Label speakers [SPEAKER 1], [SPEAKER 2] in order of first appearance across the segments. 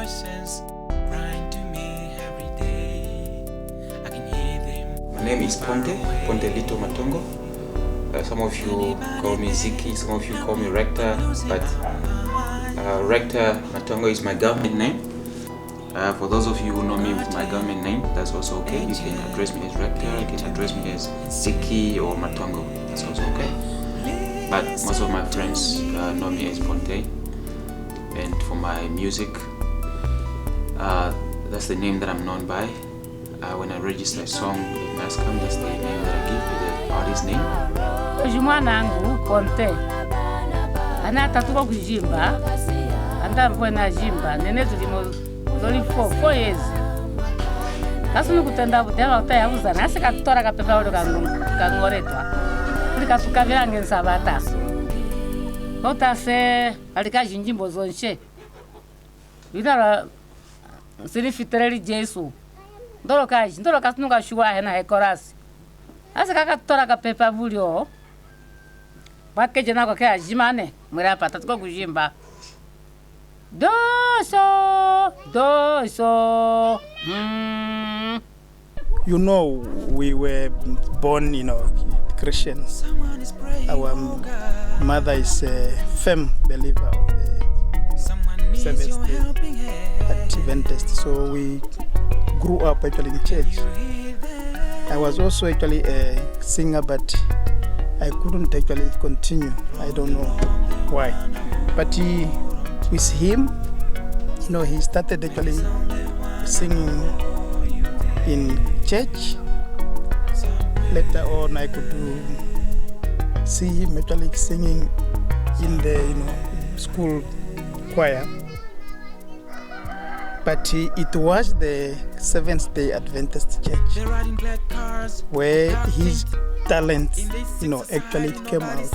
[SPEAKER 1] My name is Ponte Lito Matongo. Some of you call me Ziki, some of you call me Rector, but Rector Matongo is my government name. For those of you who know me with my government name, that's also okay. You can address me as Rector, you can address me as Ziki or Matongo, that's also okay. But most of my friends know me as Ponte. And for my music, that's the name that I'm known by. When I register a song in Mascom, that's the name that I give to the artist name.
[SPEAKER 2] Ojumwana angu Ponte. Anata tuko kujimba. Anda mfuna jimba. Nene tulimo lori 4 years. Kasunu kutenda butewa utaya uza nasi katora kapepa olo kangoretwa. Kulika tukavira ngensa bata. Kota se alika jinjimbo zonche. Vidara siri fitreli Jesu. Ndolo kazi nunga shua hena hekorasi. Asa kakatora kapepa bulio. Wake jena kwa kaya jimane. Mwira pata tuko kujimba. Doso.
[SPEAKER 3] You know, we were born, Christians. Our mother is a firm believer of the Seventh-day Adventist. So we grew up actually in church. I was also actually a singer, but I couldn't actually continue. I don't know why. But with him, he started actually singing in church. Later on, I could see him actually singing in the school choir. But it was the Seventh-day Adventist Church where his talent, actually came out.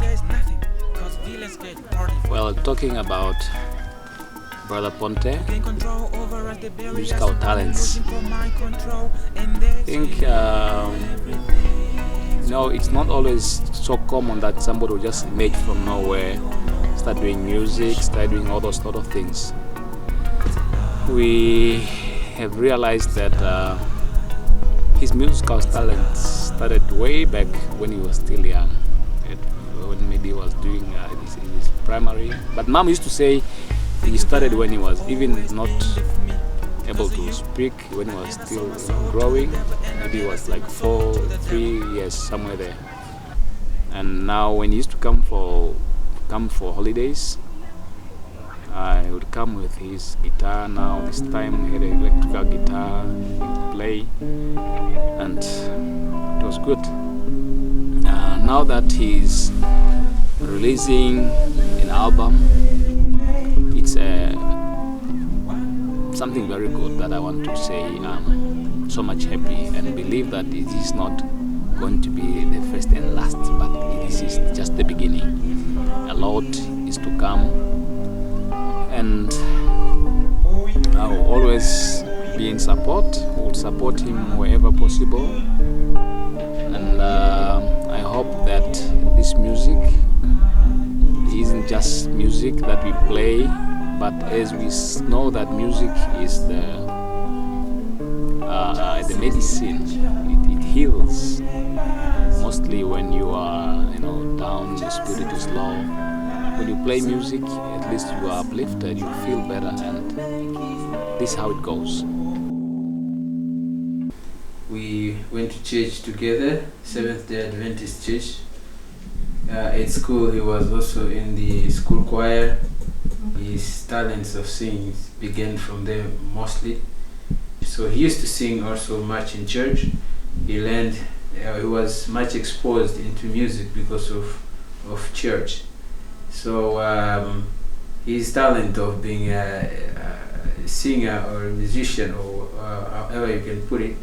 [SPEAKER 4] Well, talking about Brother Ponte, musical talents, I think it's not always so common that somebody will just emerge from nowhere, start doing music, start doing all those sort of things. We have realized that his musical talent started way back when he was still young, when maybe he was doing his primary. But Mom used to say he started when he was even not able to speak, when he was still growing. Maybe he was like 3 years, somewhere there. And now when he used to come for holidays, he would come with his guitar. Now this time he had an electrical guitar, he would play, and it was good. Now that he's releasing an album, it's something very good that I want to say. I'm so much happy and believe that it is not going to be the first and last, but this is just the beginning. A lot is to come, and I will always be in support. Will support him wherever possible, and I hope that this music isn't just music that we play, but as we know that music is the medicine. It heals. Mostly when you are down, your spirit is low. When you play music, at least you are uplifted, you feel better, and this is how it goes.
[SPEAKER 1] We went to church together, Seventh-day Adventist Church. At school, he was also in the school choir. His talents of singing began from there mostly. So he used to sing also much in church. He learned, he was much exposed into music because of church. So his talent of being a singer or a musician, or however you can put it,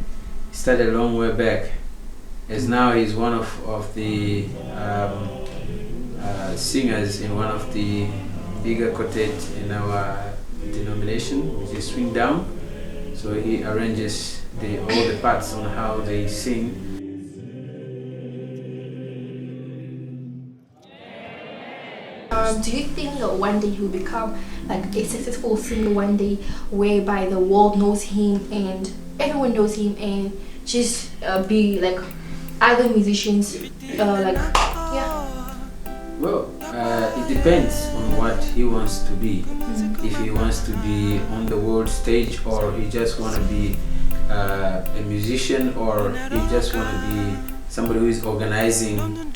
[SPEAKER 1] started a long way back. As now he's one of the singers in one of the bigger quartets in our denomination, which is Swing Down. So he arranges all the parts on how they sing.
[SPEAKER 5] Do you think that one day he'll become like a successful singer one day, whereby the world knows him and everyone knows him, and just be like other musicians,
[SPEAKER 1] Well, it depends on what he wants to be. If he wants to be on the world stage, or he just want to be a musician, or he just want to be somebody who is organizing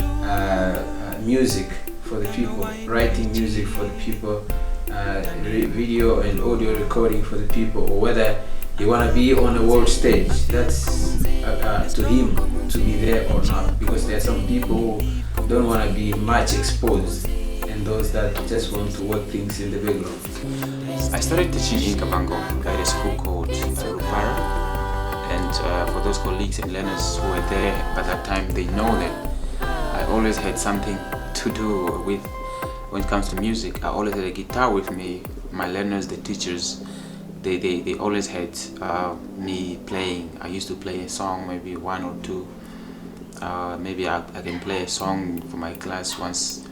[SPEAKER 1] music for the people, writing music for the people, video and audio recording for the people, or whether you want to be on a world stage, that's to him to be there or not, because there are some people who don't want to be much exposed, and those that just want to work things in the background.
[SPEAKER 6] I started teaching in Kavango at a school called Rupara, and for those colleagues and learners who were there at that time, they know that I always had something to do with, when it comes to music, I always had a guitar with me. My learners, the teachers, they always had me playing. I used to play a song, maybe one or two. Maybe I can play a song for my class once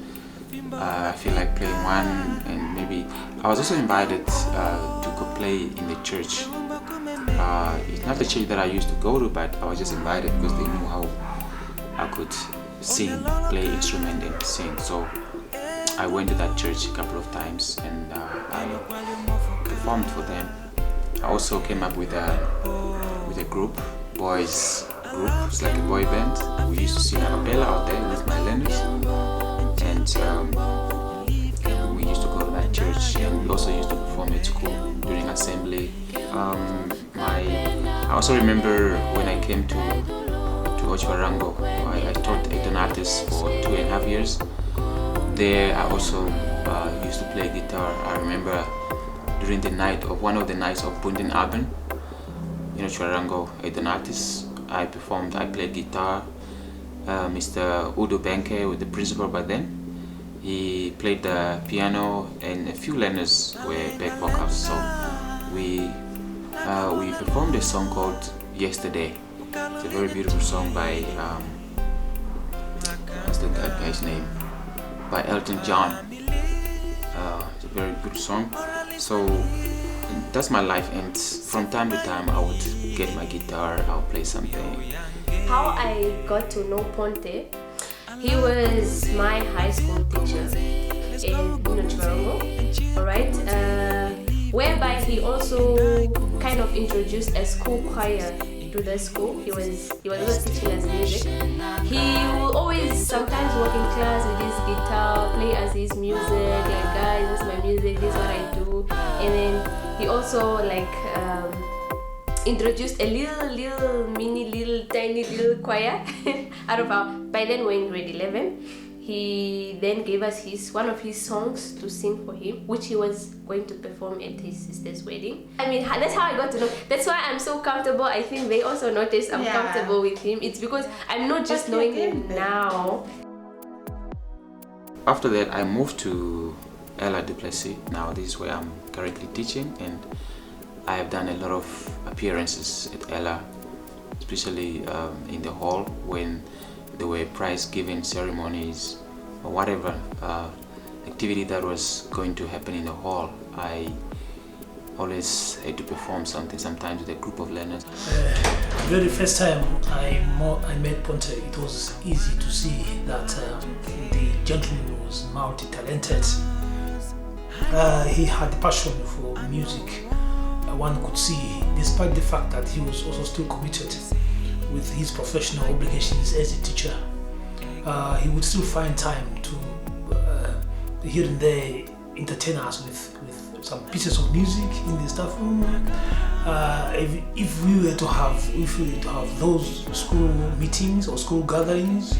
[SPEAKER 6] I feel like playing one, and maybe I was also invited to go play in the church. It's not the church that I used to go to, but I was just invited because they knew how I could sing, play instrument and sing. So I went to that church a couple of times, and I performed for them. I also came up with a group, boys group. It's like a boy band. We used to sing a cappella out there with my learners, and we used to go to that church, and we also used to perform at school during assembly. I also remember when I came to Ochwarango, I taught at an artist for 2.5 years. There I also used to play guitar. I remember during the night of one of the nights of PONTE Urban in Ochwarango at an artist, I played guitar. Mr. Udo Benke was the principal by then. He played the piano, and a few learners were back vocals. So we performed a song called Yesterday. It's a very beautiful song by what's the guy's name? By Elton John. It's a very good song. So that's my life, and from time to time I would get my guitar, I'll play something.
[SPEAKER 7] How I got to know Ponte, he was my high school teacher in Ochwarango, alright, whereby he also kind of introduced a school choir to the school. He was also teaching us music. He will always sometimes walk in class with his guitar, play us his music, like, guys, this is my music, this is what I do. And then he also introduced a little tiny choir out of by then we're in grade 11. He then gave us one of his songs to sing for him, which he was going to perform at his sister's wedding. I mean, that's how I got to know. That's why I'm so comfortable. I think they also noticed I'm comfortable with him. It's because I'm not just knowing him now.
[SPEAKER 6] After that, I moved to Ella Duplessis. Now this is where I'm currently teaching, and I have done a lot of appearances at Ella, especially in the hall when there were prize-giving ceremonies or whatever activity that was going to happen in the hall. I always had to perform something, sometimes with a group of learners.
[SPEAKER 8] The very first time I met Ponte, it was easy to see that the gentleman was multi-talented. He had passion for music. One could see, despite the fact that he was also still committed with his professional obligations as a teacher, he would still find time to here and there entertain us with some pieces of music in the staff room. If we were to have those school meetings or school gatherings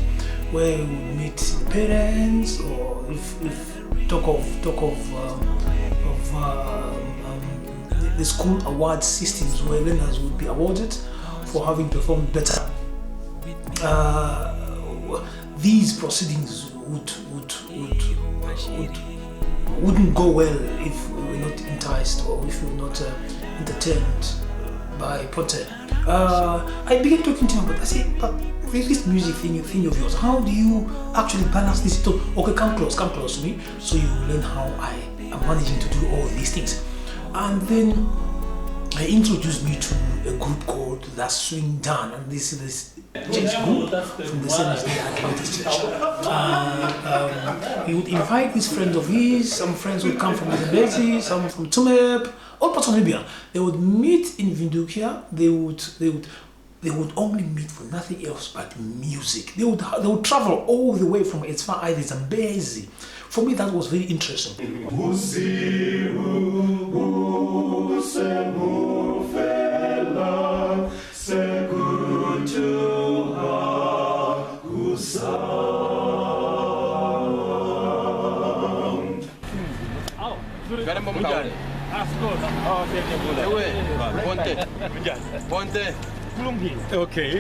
[SPEAKER 8] where we would meet the parents, or if talk of the school award systems where learners would be awarded for having performed better. These proceedings wouldn't go well if we were not enticed or if we were not entertained by Ponte. I began talking to him, but I said, but this music thing of yours, how do you actually balance this? Okay, come close to me, so you learn how I am managing to do all these things. And then he introduced me to a group called The Swing Dan, and this is church group from the Seventh-day Adventist Church. He would invite these friends of his. Some friends would come from Zambezi, some from Tumep, all parts of Namibia. They would meet in Vindukia. They would only meet for nothing else but music. They would travel all the way from as far as Zambezi. For me, that was very interesting.
[SPEAKER 9] PONTE. Okay.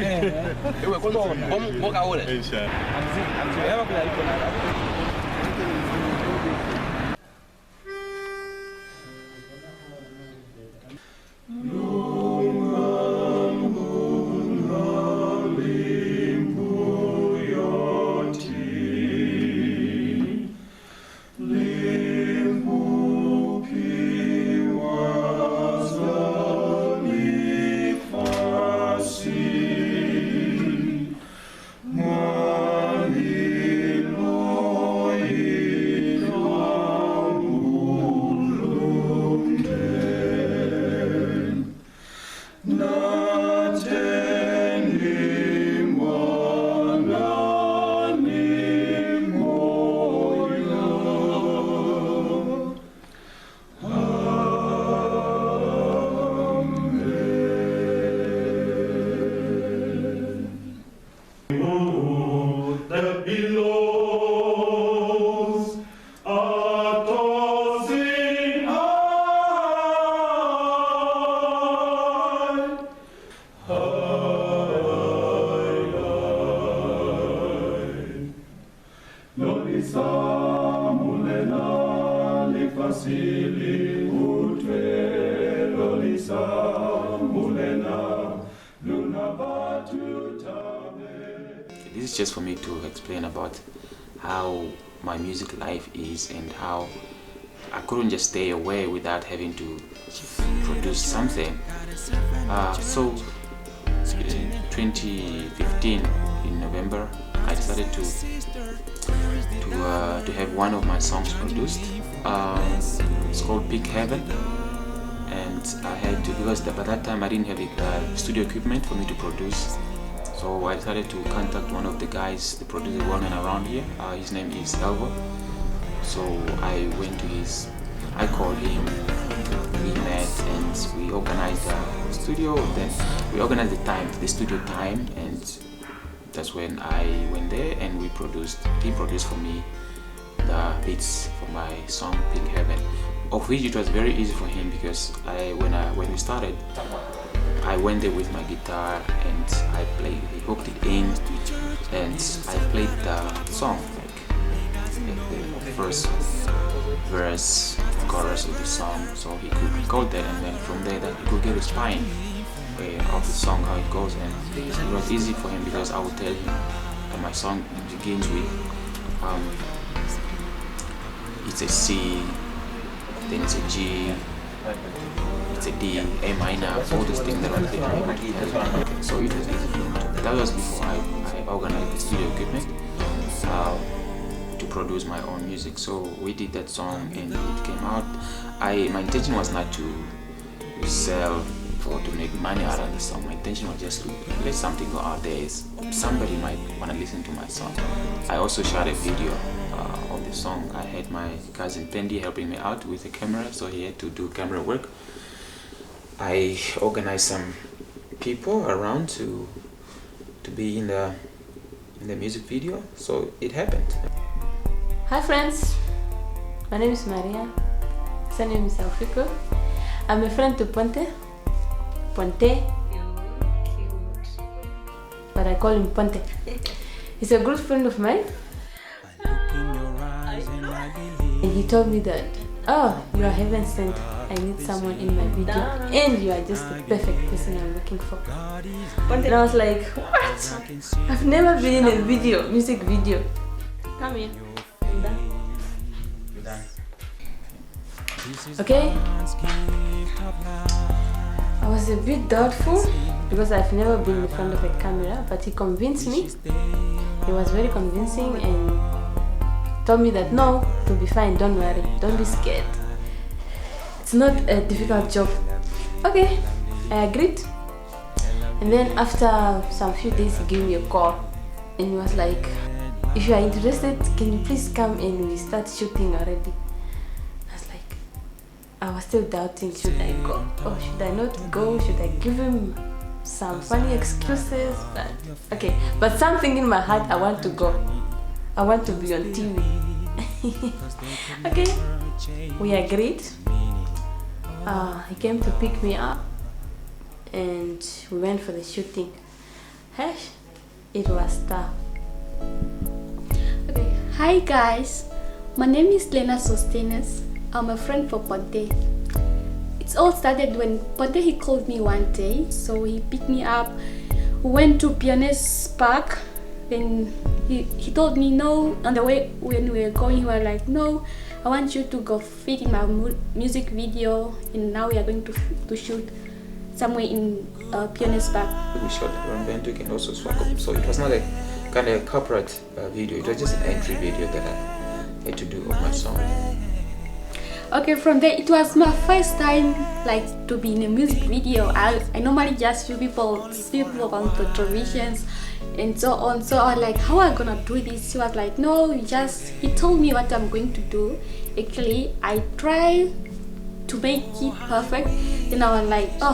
[SPEAKER 6] This is just for me to explain about how my music life is and how I couldn't just stay away without having to produce something. So in 2015 in November, I decided to have one of my songs produced. It's called Big Heaven, and I had to, because by that time I didn't have studio equipment for me to produce. So I decided to contact one of the guys, the producer running around here. His name is Elvo. So I went to I called him, we met and we organized the studio. Then we organized the studio time, and that's when I went there and he produced for me the beats for my song Big Heaven, of which it was very easy for him because when we started, I went there with my guitar and he hooked it in, and I played the song, like the first verse, chorus of the song, so he could record that, and then from there that he could get a spine of the song, how it goes, and it was easy for him because I would tell him that my song begins with it's a C, then it's a G, it's a D, A minor, all those things that are there. So it was easy for me. That was before I organized the studio equipment to produce my own music. So we did that song and it came out. My intention was not to sell or to make money out of the song. My intention was just to let something go out there. Somebody might want to listen to my song. I also shot a video of the song. I had my cousin Pendi helping me out with the camera, so he had to do camera work. I organized some people around to be in the music video, so it happened.
[SPEAKER 7] Hi friends, my name is Maria. His name is Alfico. I'm a friend to PONTE, but I call him PONTE. He's a good friend of mine. And he told me that, oh, you are heaven sent.
[SPEAKER 10] I need someone in my video, and you are just the perfect person I'm looking for. And I was like, what? I've never been in a video, music video. Come in. I'm done.
[SPEAKER 6] You're done.
[SPEAKER 10] Okay. I was a bit doubtful because I've never been in front of a camera, but he convinced me. He was very convincing and told me that no, it'll be fine, don't worry, don't be scared. It's not a difficult job. Okay, I agreed. And then after some few days he gave me a call and he was like, if you are interested, can you please come and we start shooting already? I was still doubting, should I go or should I not go? Should I give him some funny excuses? But okay, but something in my heart, I want to go. I want to be on TV. Okay, we agreed. He came to pick me up and we went for the shooting. Hesh, it was tough.
[SPEAKER 5] Okay, hi guys, my name is Lena Sostenes. I'm a friend for Ponte. It all started when Ponte he called me one day, so he picked me up. We went to Pioneers Park. Then he told me no. On the way when we were going, he was like, no, I want you to go fit in my music video, and now we are going to shoot somewhere in Pioneers Park.
[SPEAKER 6] We shot Rambentuk and also Swakop, so it was not a kind of corporate video. It was just an entry video that I had to do of my song.
[SPEAKER 5] Okay, from there it was my first time like to be in a music video. I normally just see people on the televisions and so on. So I was like, how am I gonna do this? He was like, no, he told me what I'm going to do. Actually, I try to make it perfect. Then I was like, oh,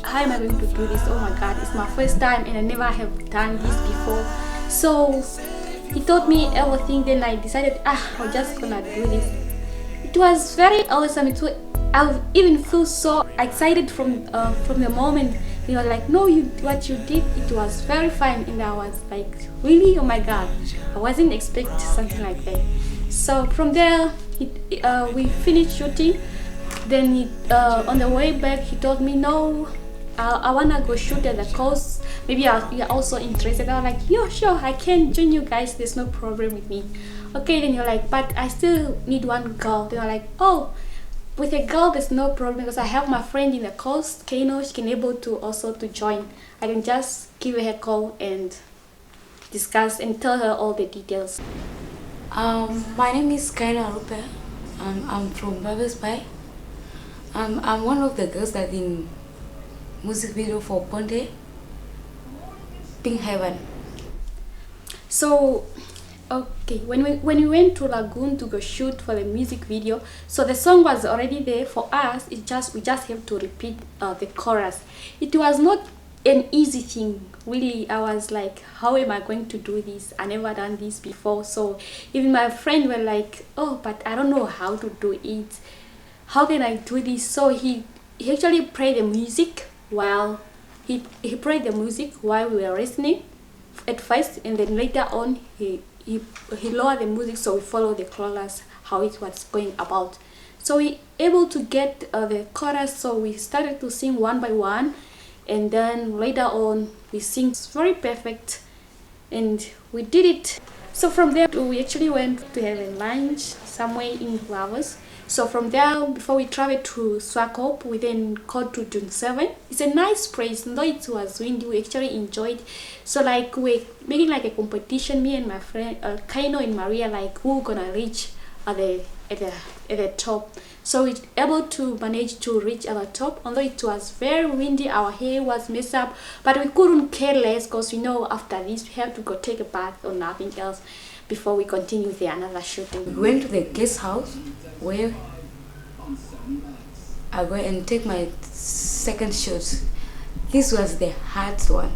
[SPEAKER 5] how am I going to do this? Oh my god, it's my first time and I never have done this before. So he taught me everything. Then I decided, I'm just gonna do this. It was very awesome. I even feel so excited from the moment. He was like, no, what you did, it was very fine. And I was like, really? Oh my god, I wasn't expecting something like that. So from there, we finished shooting. Then on the way back, he told me, no, I wanna go shoot at the coast. Maybe you're also interested. I was like, yeah, sure, I can join you guys. There's no problem with me. Okay, then you're like, but I still need one girl. Then you're like, oh, with a girl there's no problem because I have my friend in the coast, Kano. She can able to also to join. I can just give her a call and discuss and tell her all the details.
[SPEAKER 10] My name is Kaina Rupe. I'm from Babes Bay. I'm one of the girls that in music video for Ponte, Pink Heaven.
[SPEAKER 5] So okay, when we went to Lagoon to go shoot for the music video, so the song was already there for us. We just have to repeat the chorus. It was not an easy thing, really. I was like, how am I going to do this? I never done this before. So even my friend were like, oh, but I don't know how to do it. How can I do this? So he actually played the music while he played the music while we were listening at first, and then later on he lowered the music, so we follow the chorus, how it was going about. So we able to get the chorus, so we started to sing one by one, and then later on we sing very perfect, and we did it. So from there we actually went to have a lunch somewhere in Lavos. So from there, before we traveled to Swakop, we then got to June 7. It's a nice place, though it was windy, we actually enjoyed. So like we're making like a competition, me and my friend Kaino and Maria, like who gonna reach at the top. So we able to manage to reach at the top, although it was very windy, our hair was messed up, but we couldn't care less because we know after this we have to go take a bath or nothing else before we continue the another shooting.
[SPEAKER 10] We went to the guest house where I go and take my second shot. This was the hard one.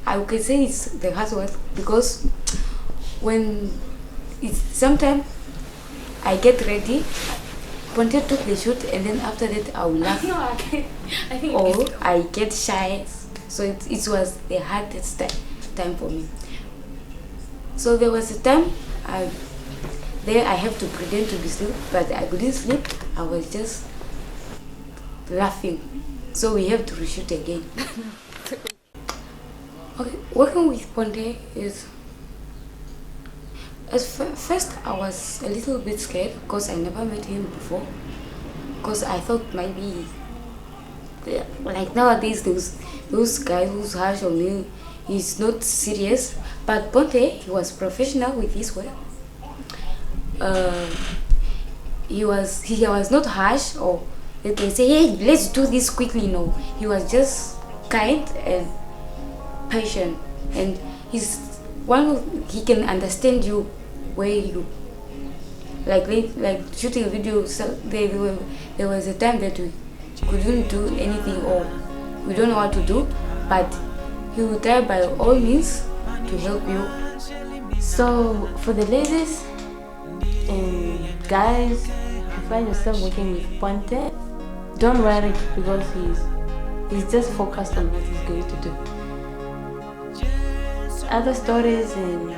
[SPEAKER 10] I could say it's the hard one because when it's sometimes I get ready, Ponte took the shoot, and then after that I will laugh.
[SPEAKER 5] No, I think
[SPEAKER 10] or I get shy. So it was the hardest time for me. So there was a time I have to pretend to be asleep, but I couldn't sleep. I was just
[SPEAKER 11] laughing, so we have to reshoot again. Okay, working with Ponte is, first I was a little bit scared because I never met him before, because I thought maybe like nowadays those guys who's harsh on me, he's not serious, but Ponte, he was professional with his work. He was not harsh or let me say, hey, let's do this quickly. No, he was just kind and patient, and he can understand you where you like shooting a video. So there was a time that we couldn't do anything or we don't know what to do, but he will try by all means to help you.
[SPEAKER 10] So for the ladies and guys, if you find yourself working with Ponte, don't worry, because he's just focused on what he's going to do. Other stories and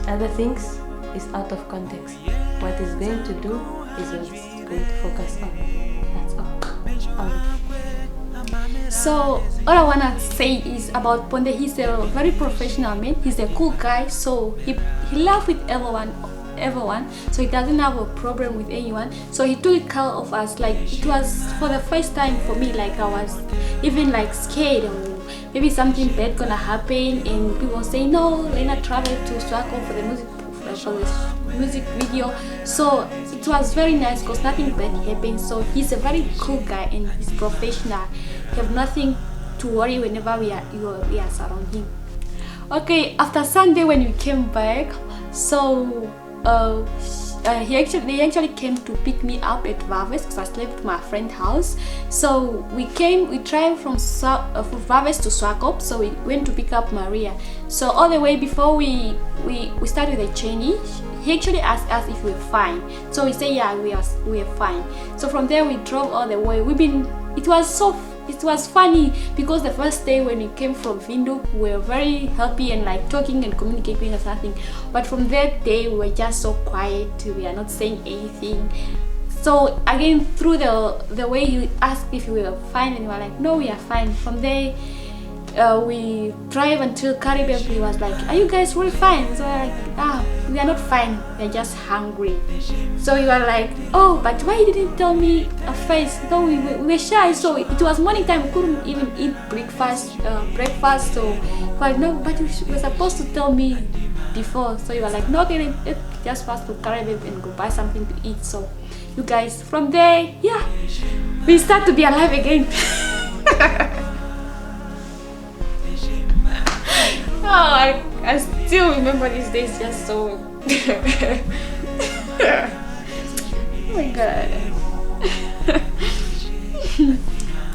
[SPEAKER 10] other things is out of context. What he's going to do is what he's going to focus on. That's all.
[SPEAKER 5] So all I wanna say is about Ponte, he's a very professional man. He's a cool guy, so he laughs with everyone, so he doesn't have a problem with anyone. So he took care of us. Like, it was for the first time for me, like I was even like scared or maybe something bad gonna happen, and people say no, Lena travel to Swako for the music video. So it was very nice because nothing bad happened. So he's a very cool guy and he's professional. You have nothing to worry whenever we are surrounding him. Okay, after Sunday when we came back, so they actually came to pick me up at Varves because I slept at my friend's house. So we traveled from Varves to Swakop, so we went to pick up Maria. So all the way before we started the journey, he actually asked us if we were fine. So we said yeah, we are fine. So from there we drove all the way. It was funny because the first day when we came from Vindu, we were very happy and like talking and communicating and something. But from that day, we were just so quiet. We are not saying anything. So again, through the way he asked if we were fine, and we were like, no, we are fine. From there, we drive until Caribbean. He was like, are you guys really fine? So we're like, we are not fine. We are just hungry. So we were like, oh, but why didn't you tell me at first? No, we were shy. So it was morning time. We couldn't even eat breakfast. So but no, but you were supposed to tell me before. So you were like, no, okay, let's just pass to Caribbean and go buy something to eat. So you guys, from there, yeah, we start to be alive again. Oh, I still remember these days just so. Oh my god.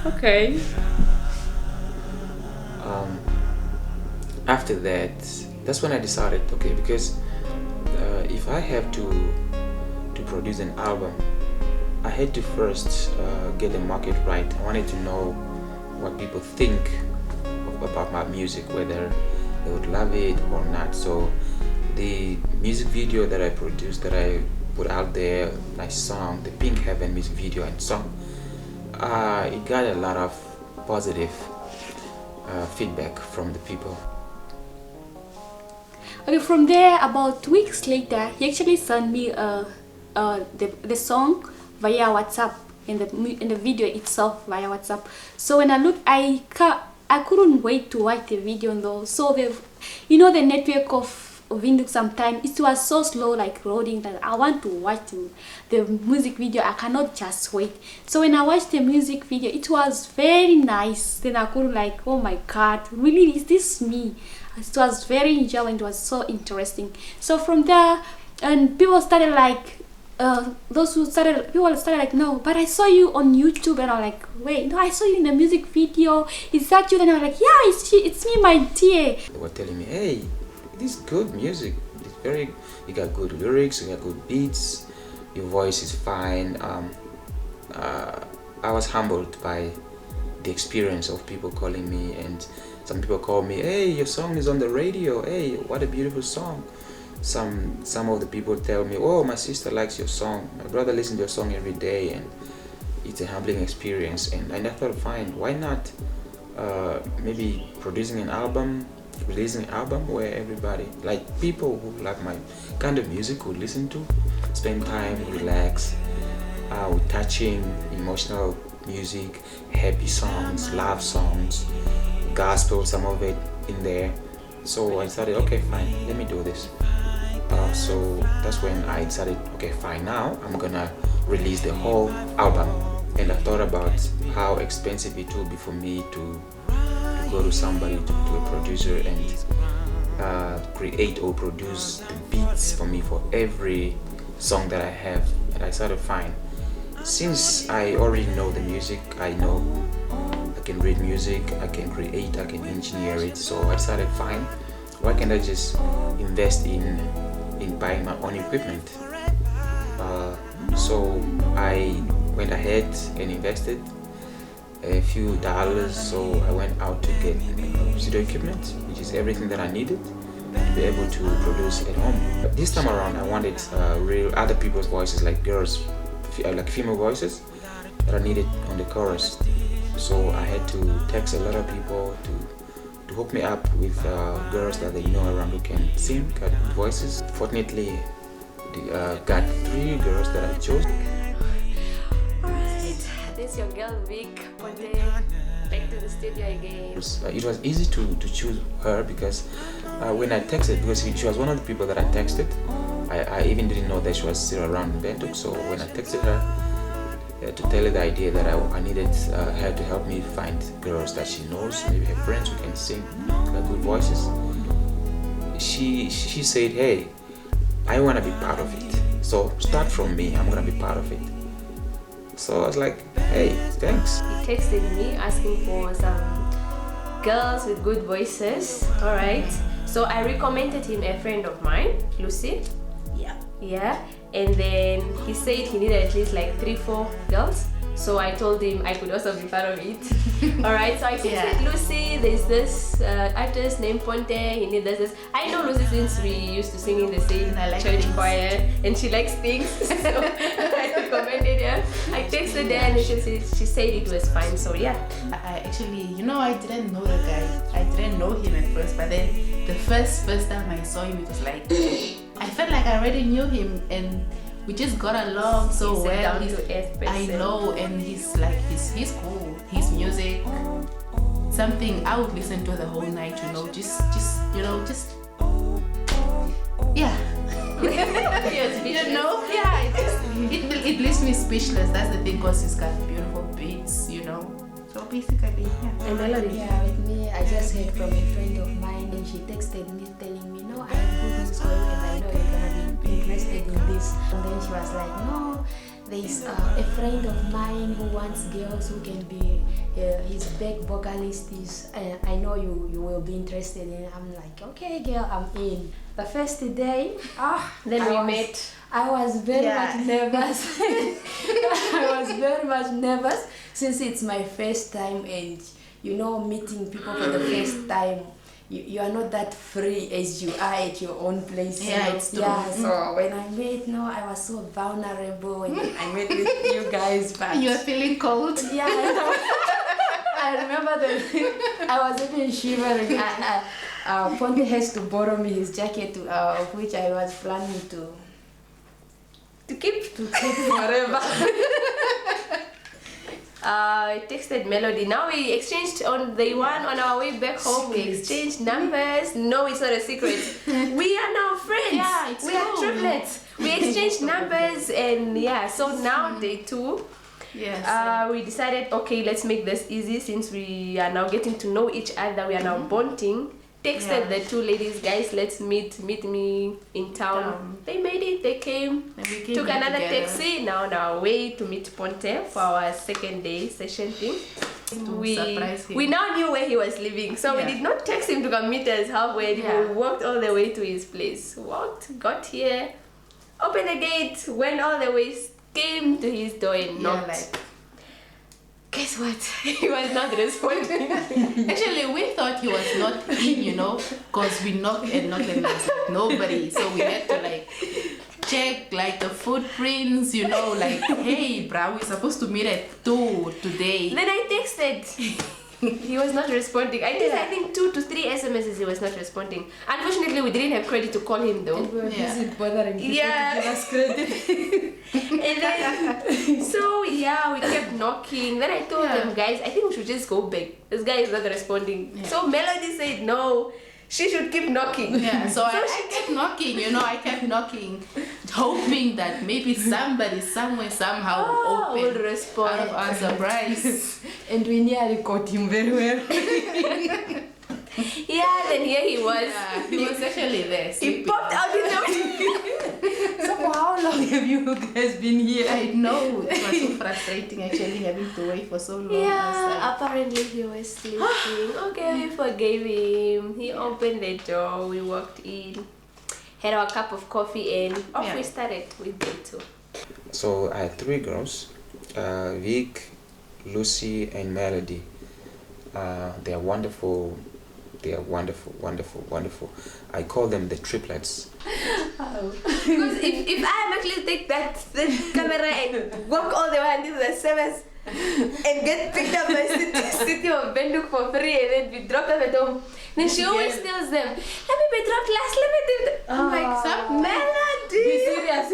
[SPEAKER 5] Okay.
[SPEAKER 6] After that's when I decided, okay, because if I have to produce an album, I had to first get the market right. I wanted to know what people think about my music, whether they would love it or not. So the music video that I produced, that I put out there, my song, the Pink Heaven music video and song, it got a lot of positive feedback from the people.
[SPEAKER 5] Okay, from there, about 2 weeks later, he actually sent me the song via WhatsApp, in the video itself via WhatsApp. So when I looked, I couldn't wait to watch the video though. So the network of Windhoek sometimes it was so slow, like loading, that I want to watch the music video. I cannot just wait. So when I watched the music video, it was very nice. Then I couldn't like, oh my god, really, is this me? It was very enjoyable. It was so interesting. So from there, and people started like, people started like, no, but I saw you on YouTube, and I'm like, wait, no, I saw you in the music video. Is that you? Then I'm like, yeah, it's me, my dear.
[SPEAKER 6] They were telling me, hey, this is good music. It's you got good lyrics, you got good beats, your voice is fine. I was humbled by the experience of people calling me, and some people call me, hey, your song is on the radio. Hey, what a beautiful song. Some of the people tell me, oh, my sister likes your song, my brother listens to your song every day, and it's a humbling experience, and I thought, fine, why not maybe producing an album, releasing an album where everybody, like people who like my kind of music, who listen to, spend time, relax, with touching, emotional music, happy songs, love songs, gospel, some of it in there. So I decided, okay, fine, let me do this. So that's when I decided, okay, fine, now I'm gonna release the whole album. And I thought about how expensive it would be for me to go to somebody, to a producer, and create or produce the beats for me for every song that I have. And I started, fine, since I already know the music, I know I can read music, I can create, I can engineer it. So I decided, fine, why can't I just invest in buying my own equipment? So I went ahead and invested a few dollars. So I went out to get studio equipment, which is everything that I needed to be able to produce at home. But this time around, I wanted real other people's voices, like girls, like female voices that are needed on the chorus. So I had to text a lot of people to hook me up with girls that they know around who can sing, got good voices. Fortunately, got 3 girls that I chose.
[SPEAKER 7] Alright, this is your girl Vic. Ponte, back to the studio again.
[SPEAKER 6] It was easy to choose her because when I texted, because she was one of the people that I texted, I even didn't know that she was still around in Bangkok. So when I texted her to tell her the idea that I needed her to help me find girls that she knows, maybe her friends who can sing, got good voices, she said, hey, I want to be part of it. So start from me, I'm going to be part of it. So I was like, hey, thanks.
[SPEAKER 7] He texted me asking for some girls with good voices. Alright, so I recommended him a friend of mine, Lucy. Yeah, and then he said he needed at least like 3-4 girls. So I told him I could also be part of it. Alright, so I said, Lucy, there's this artist named Ponte, he needs this. I know Lucy since we used to sing in the same church choir, and she likes things, so I recommended her. I texted her and she said it was fine, so yeah.
[SPEAKER 12] I actually, I didn't know the guy. I didn't know him at first, but then the first time I saw him, it was like, I felt like I already knew him, and we just got along so well. I know, and he's cool. His music, something I would listen to the whole night. Yeah. It leaves me speechless. That's the thing, because he's got beautiful beats. So basically, yeah.
[SPEAKER 7] And Melody.
[SPEAKER 5] Yeah, with me, I just heard from a friend of mine, and she texted me telling me, no, I have good news for you, and I know you're gonna be interested in this. And then she was like, no, there's a friend of mine who wants girls who can be his back vocalist. I know you will be interested in. I'm like, okay, girl, I'm in. The first day,
[SPEAKER 7] then we met.
[SPEAKER 5] I was very much nervous. I was very much nervous since it's my first time, and meeting people for the first time. You are not that free as you are at your own place.
[SPEAKER 12] Yeah, it's true.
[SPEAKER 5] Yeah, so when I met, I was so vulnerable when I met with you guys. But
[SPEAKER 12] you are feeling cold.
[SPEAKER 5] Yeah, I know. I remember I was even shivering. Ponte has to borrow me his jacket, of which I was planning to keep forever.
[SPEAKER 7] I texted Melody. Now we exchanged on our way back home. We exchanged numbers. No, it's not a secret. We are now friends.
[SPEAKER 12] Yeah, it's
[SPEAKER 7] we are triplets. We exchanged numbers, and so now day 2.
[SPEAKER 12] Yes.
[SPEAKER 7] We decided, okay, let's make this easy since we are now getting to know each other. We are now bonding. Texted the 2 ladies, guys, let's meet me in town. They made it, they came, took another taxi, now on our way to meet Ponte for our second day session thing. We now knew where he was living, so we did not text him to come meet us halfway. We walked all the way to his place, got here, opened the gate, went all the way, came to his door and knocked. Guess what? He was not responding.
[SPEAKER 12] Actually, we thought he was not in, because we knocked and there was nobody. So we had to check like the footprints, you know, like, hey, bruh, we're supposed to meet at 2 today.
[SPEAKER 7] Then I texted. He was not responding. I think 2 to 3 SMSs he was not responding. Unfortunately, we didn't have credit to call him though.
[SPEAKER 10] And we were busy bothering people to give us credit.
[SPEAKER 7] And then, so yeah, we kept knocking. Then I told them, guys, I think we should just go back. This guy is not responding. So Melody said no. She should keep knocking.
[SPEAKER 12] Yeah, so I kept knocking, you know, I kept knocking, hoping that maybe somebody somewhere somehow
[SPEAKER 7] will respond
[SPEAKER 12] out of our surprise.
[SPEAKER 10] And we nearly caught him very well.
[SPEAKER 7] Yeah, then here he was.
[SPEAKER 12] Yeah, he was actually there.
[SPEAKER 7] He popped out in the
[SPEAKER 10] So for how long have you guys been here?
[SPEAKER 12] I know, it was so frustrating actually having to wait for so long.
[SPEAKER 7] Yeah, apparently he was sleeping. Okay, we forgave him. He opened the door, we walked in, had our cup of coffee, and off we started with day 2.
[SPEAKER 6] So I had 3 girls, Vic, Lucy, and Melody. They are wonderful. They are wonderful, wonderful, wonderful. I call them the triplets.
[SPEAKER 7] Because if I actually take that camera and walk all the way until the service and get picked up by city of Benduk for free and then be dropped off at home, then she always tells them, let me be dropped last, let me do that. I'm like, some Melody.
[SPEAKER 10] Be serious.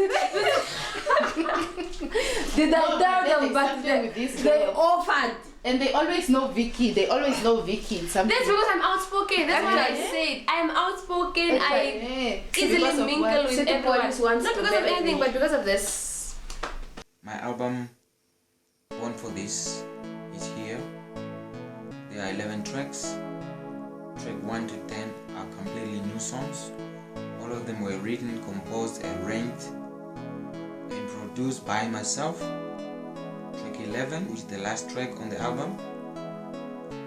[SPEAKER 10] Did I tell them, but they offered.
[SPEAKER 12] And they always know Vicky. They always know Vicky.
[SPEAKER 7] That's because I'm outspoken. That's what I said. I'm outspoken. I easily mingle with everyone. Not because of anything, but because of this.
[SPEAKER 6] My album, Born for This, is here. There are 11 tracks. Track 1 to 10 are completely new songs. All of them were written, composed, arranged, and produced by myself. 11, which is the last track on the album,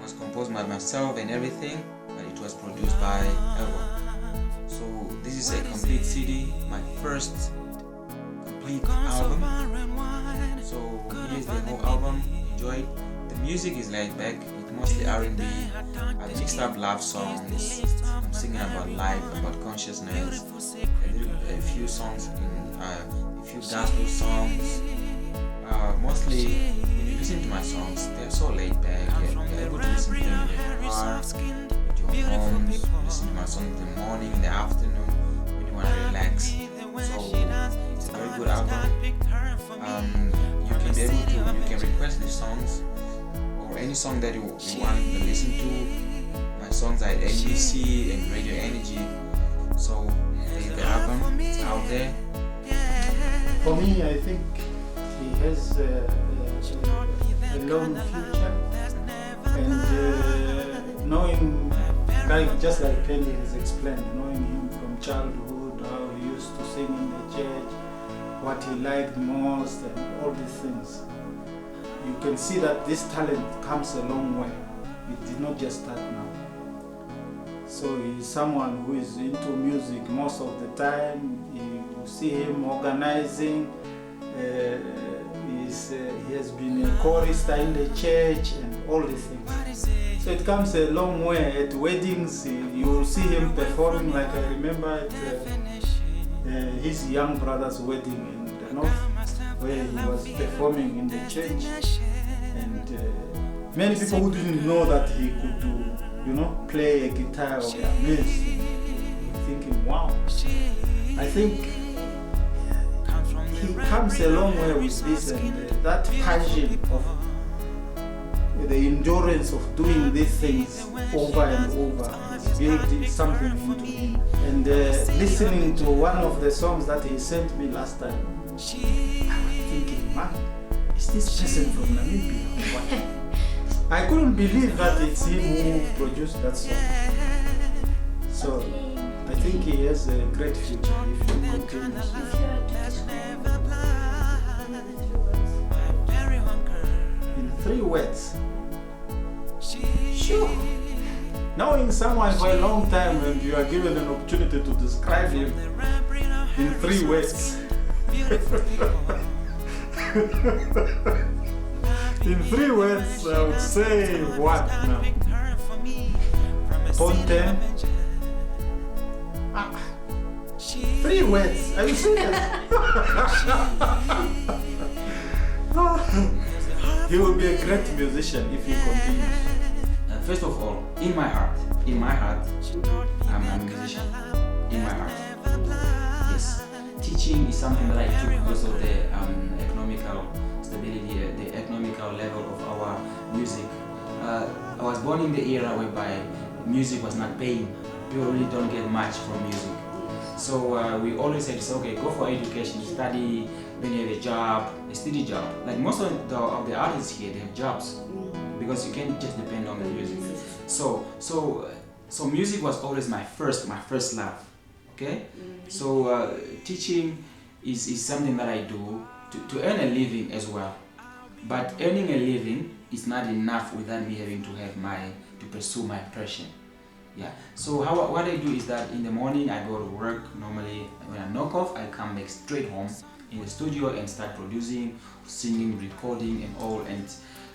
[SPEAKER 6] was composed by myself and everything, but it was produced by everyone. So this is a complete CD, my first complete album. So here's the whole album. Enjoy it. The music is laid back. It's mostly R&B. I mixed up love songs. I'm singing about life, about consciousness. A few songs a few gospel songs. Mostly, when you listen to my songs, they're so laid back. You're able to listen to them in your car, at your homes, listen to my songs in the morning, in the afternoon, when you want to relax. So, it's a very good album. You can be able to, you can request these songs, or any song that you want to listen to. My songs are at NBC and Radio Energy. So, the album is out there.
[SPEAKER 3] For me, I think he has a long future, and knowing, just like Penny has explained, knowing him from childhood, how he used to sing in the church, what he liked most, and all these things, you can see that this talent comes a long way. It did not just start now. So he's someone who is into music most of the time. You see him organizing. He has been a chorister in the church and all these things. So it comes a long way. At weddings, you will see him performing, like I remember at his young brother's wedding in the north, where he was performing in the church. And many people who didn't know that he could do, play a guitar or a bass, thinking, wow. I think he comes a long way with this, and that passion of the endurance of doing these things over and over built something into him. And listening to one of the songs that he sent me last time, I was thinking, man, is this person from Namibia or what? I couldn't believe that it's him who produced that song. So I think he has a great future if he continues. In 3 words. Sure. Knowing someone for a long time and you are given an opportunity to describe him in 3 words. In 3 words, I would say what now? PONTE. 3 3 words. Are you serious? He will be a great musician if he continues.
[SPEAKER 6] First of all, in my heart, I'm a musician. In my heart, yes. Teaching is something that I took because of the economical stability, the economical level of our music. I was born in the era whereby music was not paying. People really don't get much from music. So we always said, okay, go for education, study, when you have a job, a steady job. Like most of the artists here, they have jobs because you can't just depend on the music. So music was always my first love. Okay, so teaching is something that I do to earn a living as well. But earning a living is not enough without me having to pursue my passion. Yeah. So what I do is that in the morning I go to work. Normally when I knock off, I come back straight home in the studio and start producing, singing, recording, and all. And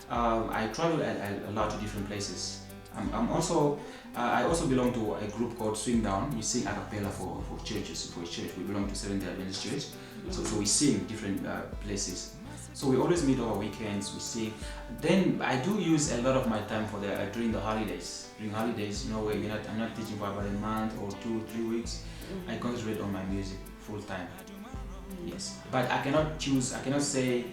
[SPEAKER 6] I travel a lot to different places. I also belong to a group called Swing Down. We sing a cappella for churches. For a church, we belong to Seventh-day Adventist Church. So we sing different places. So we always meet over weekends. We sing. Then I do use a lot of my time for during the holidays. During holidays, you know, where I'm not teaching for about a month or 2-3 weeks. I concentrate on my music full time. Yes, but I cannot choose. I cannot say,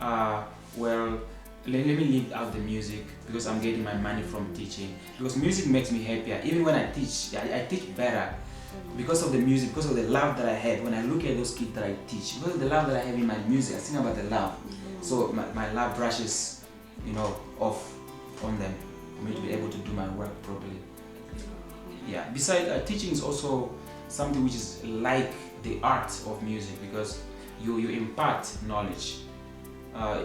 [SPEAKER 6] well, let me leave out the music because I'm getting my money from teaching. Because music makes me happier. Even when I teach better because of the music, because of the love that I have. When I look at those kids that I teach, because of the love that I have in my music, I sing about the love. So my love brushes, you know, off on them for me to be able to do my work properly. Yeah. Besides, teaching is also something which is like the art of music because you impart knowledge.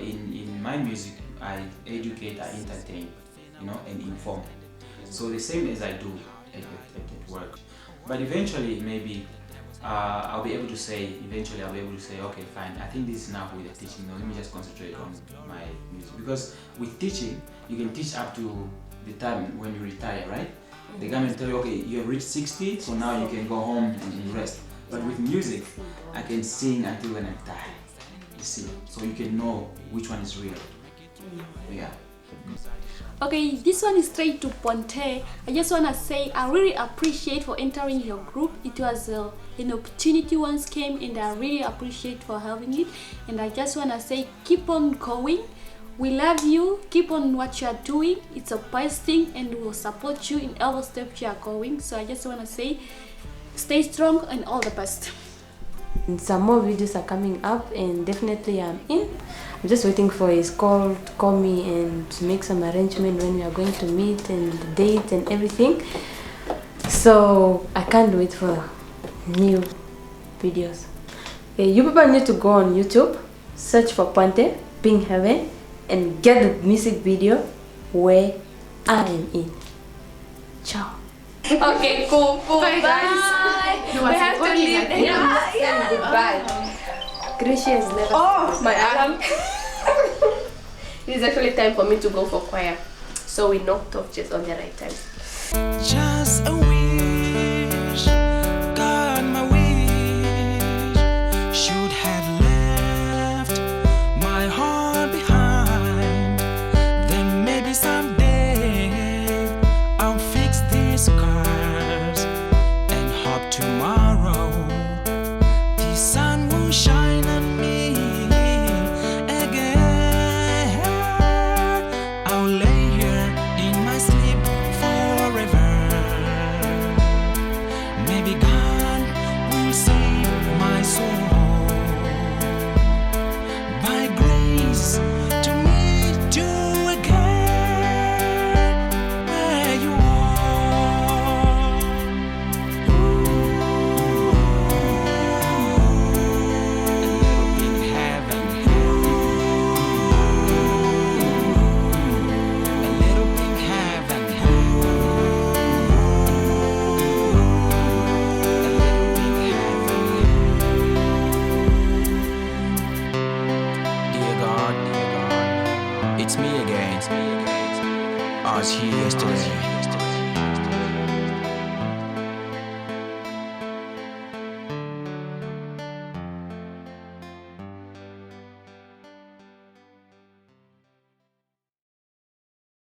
[SPEAKER 6] In my music, I educate, I entertain, you know, and inform. So the same as I do at work. But eventually, maybe I'll be able to say, okay, fine, I think this is enough with the teaching. Now let me just concentrate on my music. Because with teaching, you can teach up to the time when you retire, right? The government tell you, okay, you have reached 60, so now you can go home and rest. But with music, I can sing until when I die. You see, so you can know which one is real. Yeah.
[SPEAKER 5] Okay, this one is straight to Ponte. I just want to say I really appreciate for entering your group. It was an opportunity once came and I really appreciate for having it. And I just want to say keep on going. We love you. Keep on what you are doing. It's a best thing and we will support you in every step you are going. So I just want to say stay strong and all the best.
[SPEAKER 10] And some more videos are coming up and definitely I'm in. I'm just waiting for his call to call me and to make some arrangement when we are going to meet and the date and everything. So I can't wait for new videos. Okay, you people need to go on YouTube, search for Ponte, Pink Heaven, and get the music video where I am in. Ciao.
[SPEAKER 5] Okay, cool. Bye, guys. We have to leave.
[SPEAKER 10] Yeah. Goodbye. Gracia is never.
[SPEAKER 5] Oh, my alarm. It is actually time for me to go for choir. So we knocked off just on the right time.
[SPEAKER 13] Just